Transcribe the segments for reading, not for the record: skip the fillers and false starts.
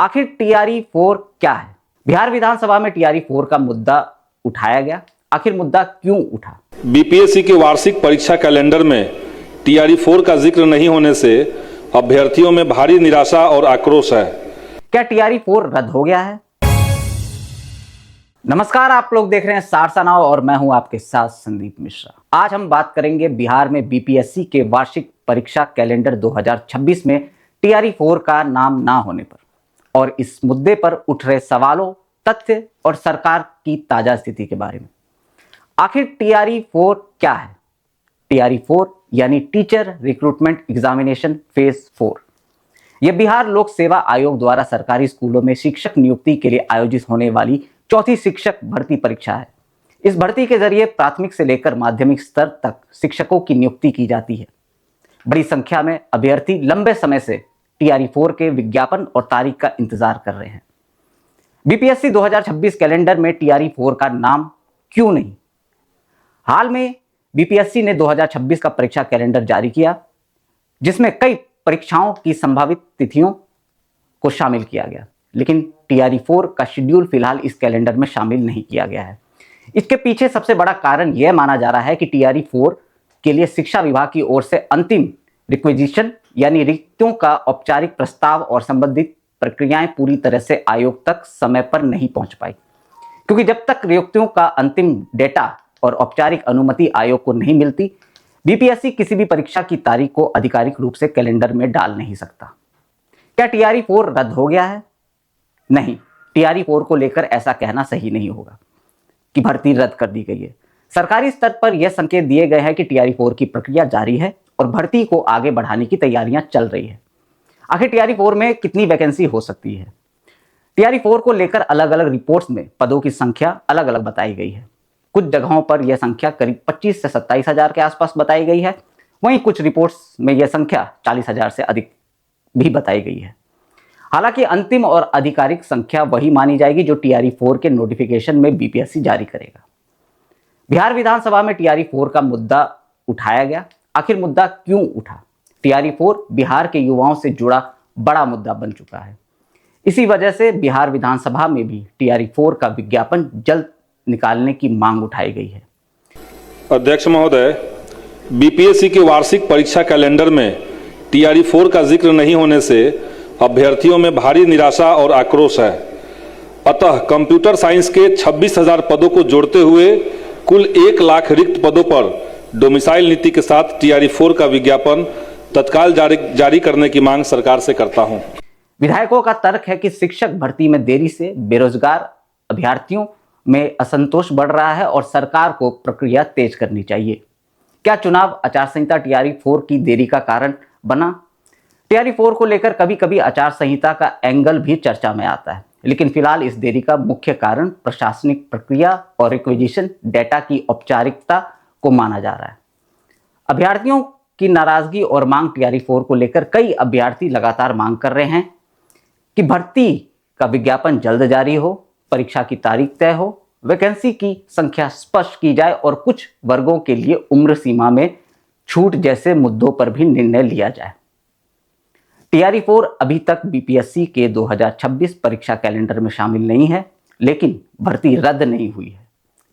आखिर टीआरई 4 क्या है? बिहार विधानसभा में टीआरई 4 का मुद्दा उठाया गया। आखिर मुद्दा क्यों उठा? बीपीएससी के वार्षिक परीक्षा कैलेंडर में टीआरई 4 का जिक्र नहीं होने से अभ्यर्थियों में भारी निराशा और आक्रोश है। क्या टीआरई 4 रद्द हो गया है? नमस्कार, आप लोग देख रहे हैं सारसा नाव और मैं हूं आपके साथ संदीप मिश्रा। आज हम बात करेंगे बिहार में बीपीएससी के वार्षिक परीक्षा कैलेंडर 2026 में टीआरई 4 का नाम ना होने पर और इस मुद्दे पर उठ रहे सवालों, तथ्य और सरकार की ताजा स्थिति के बारे में। आखिर टीआरई 4 क्या है? टीआरई 4 यानी टीचर रिक्रूटमेंट एग्जामिनेशन फेज 4। यह बिहार लोक सेवा आयोग द्वारा सरकारी स्कूलों में शिक्षक नियुक्ति के लिए आयोजित होने वाली चौथी शिक्षक भर्ती परीक्षा है। इस भर्ती के जरिए प्राथमिक से लेकर माध्यमिक स्तर तक शिक्षकों की नियुक्ति की जाती है। बड़ी संख्या में अभ्यर्थी लंबे समय से टीआरई 4 के विज्ञापन और तारीख का इंतजार कर रहे हैं। बीपीएससी 2026 कैलेंडर में टीआरई 4 का नाम क्यों नहीं? हाल में बीपीएससी ने 2026 का परीक्षा कैलेंडर जारी किया, जिसमें कई परीक्षाओं की संभावित तिथियों को शामिल किया गया, लेकिन टीआरई 4 का शेड्यूल फिलहाल इस कैलेंडर में शामिल नहीं किया गया है। इसके पीछे सबसे बड़ा कारण यह माना जा रहा है कि टीआरई 4 के लिए शिक्षा विभाग की ओर से अंतिम रिक्वेजिशन यानी रिक्तियों का औपचारिक प्रस्ताव और संबंधित प्रक्रियाएं पूरी तरह से आयोग तक समय पर नहीं पहुंच पाई, क्योंकि जब तक रिक्तियों का अंतिम डेटा और औपचारिक अनुमति आयोग को नहीं मिलती, बीपीएससी किसी भी परीक्षा की तारीख को आधिकारिक रूप से कैलेंडर में डाल नहीं सकता। क्या टीआरई 4 रद्द हो गया है? नहीं, टीआरई 4 को लेकर ऐसा कहना सही नहीं होगा कि भर्ती रद्द कर दी गई है। सरकारी स्तर पर यह संकेत दिए गए हैं कि टीआरई 4 की प्रक्रिया जारी है और भर्ती को आगे बढ़ाने की तैयारियां चल रही है। आखिर टीआरई 4 में कितनी वैकेंसी हो सकती है? टीआरई 4 को लेकर अलग अलग रिपोर्ट्स में पदों की संख्या अलग अलग बताई गई है। कुछ जगहों पर यह संख्या करीब 25 से 27 हजार के आसपास बताई गई है। वहीं कुछ रिपोर्ट्स में यह संख्या 40 हजार से अधिक भी बताई गई है। हालांकि अंतिम और आधिकारिक संख्या वही मानी जाएगी जो टीआरई 4 के नोटिफिकेशन में बीपीएससी जारी करेगा। बिहार विधानसभा में टीआरई 4 का मुद्दा उठाया गया। आखिर मुद्दा क्यों उठा? टीआरई 4 बिहार के युवाओं से जुड़ा बड़ा मुद्दा बन चुका है। इसी वजह से बिहार विधानसभा में भी टीआरई 4 का विज्ञापन जल्द निकालने की मांग उठाई गई है। अध्यक्ष महोदय, बीपीएससी के वार्षिक परीक्षा कैलेंडर में टीआरई 4 का जिक्र नहीं होने से अभ्यर्थियों में भारी निराशा और आक्रोश है। अतः कंप्यूटर साइंस के 26,000 पदों को जोड़ते हुए कुल 1 लाख रिक्त पदों पर डोमिसाइल नीति के साथ टीआरई 4 का विज्ञापन तत्काल जारी करने की मांग सरकार से करता हूं। विधायकों का तर्क है कि शिक्षक भर्ती में देरी से बेरोजगार अभ्यर्थियों में असंतोष बढ़ रहा है और सरकार को प्रक्रिया तेज करनी चाहिए। क्या चुनाव आचार संहिता टीआरई 4 की देरी का कारण बना? टीआरई 4 को लेकर कभी कभी आचार संहिता का एंगल भी चर्चा में आता है, लेकिन फिलहाल इस देरी का मुख्य कारण प्रशासनिक प्रक्रिया और रिक्वेजिशन डेटा की औपचारिकता को माना जा रहा है। अभ्यर्थियों की नाराजगी और मांग टीआरई 4 को लेकर कई अभ्यर्थी लगातार मांग कर रहे हैं कि भर्ती का विज्ञापन जल्द जारी हो, परीक्षा की तारीख तय हो, वैकेंसी की संख्या स्पष्ट की जाए और कुछ वर्गों के लिए उम्र सीमा में छूट जैसे मुद्दों पर भी निर्णय लिया जाए। टीआरई 4 अभी तक बीपीएससी के 2026 परीक्षा कैलेंडर में शामिल नहीं है, लेकिन भर्ती रद्द नहीं हुई है।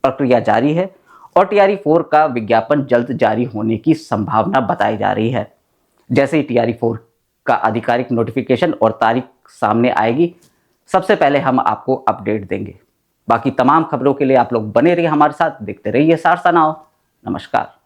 प्रक्रिया जारी है और टीआरई 4 का विज्ञापन जल्द जारी होने की संभावना बताई जा रही है। जैसे ही टीआरई 4 का आधिकारिक नोटिफिकेशन और तारीख सामने आएगी, सबसे पहले हम आपको अपडेट देंगे। बाकी तमाम खबरों के लिए आप लोग बने रहिए हमारे साथ, देखते रहिए सारसा नाव। नमस्कार।